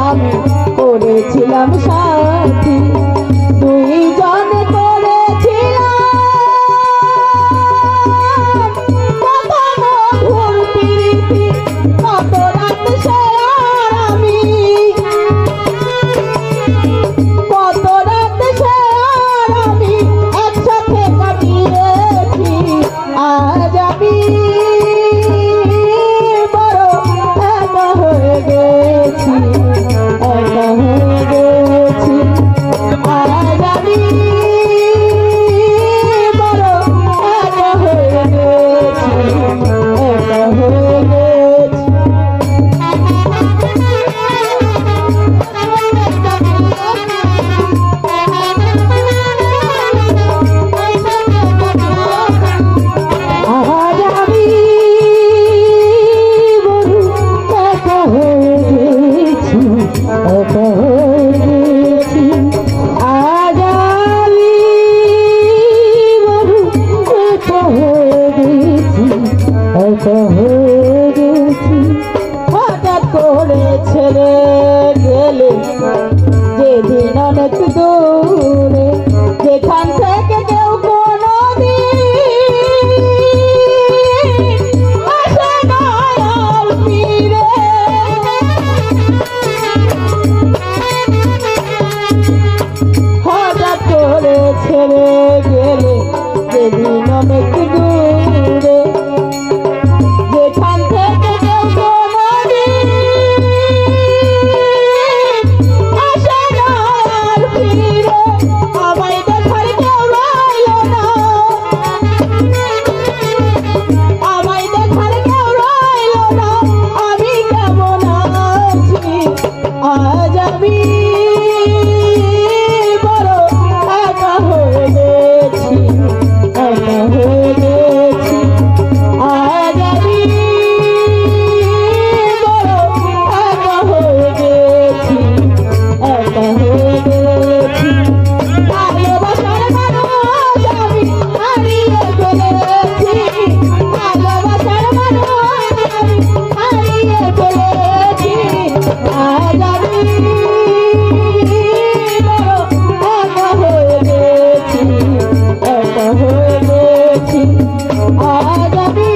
আমি করেছিলাম সাথী দুইজন করেছিলাম কত মধুর প্রীতি কত রাত সে আর আমি কত রাত সে আর আমি একসাথে কাটিয়েছি আজ আমি বড় একা হয়ে গেছি একা হয়ে গেছি আজ আমি বড় একা হয়ে গেছি একা হয়ে গেছি আজ আমি বড় একা হয়ে গেছি একা হয়ে গেছি আজ আমি বড় একা হয়ে গেছি একা হয়ে গেছি হঠাৎ করে ছেড়ে গেলে যেদিন অনেক দূরে যেখান থেকে কেউ কোনোদিন আসে না আর ফিরে হঠাৎ করে ছেড়ে গেলে যেদিন অনেক দূরে যেখান থেকে কেউ কোনোদিন আসে না আর ফিরে আমায় দেখার কেউ রইল না আমায় দেখার কেউ রইল না আমি কেমন আছি আজ আমি বড় একা হয়ে গেছি একা হয়ে গেছি আজ আমি বড় একা হয়ে গেছি একা হয়ে গেছি ভালোবাসার মানুষ আমি হারিয়ে ফেলেছি ভালোবাসার মানুষ আমি হারিয়ে ফেলেছি আজ আমি বড় একা হয়ে গেছি একা হয়ে গেছি আজ আমি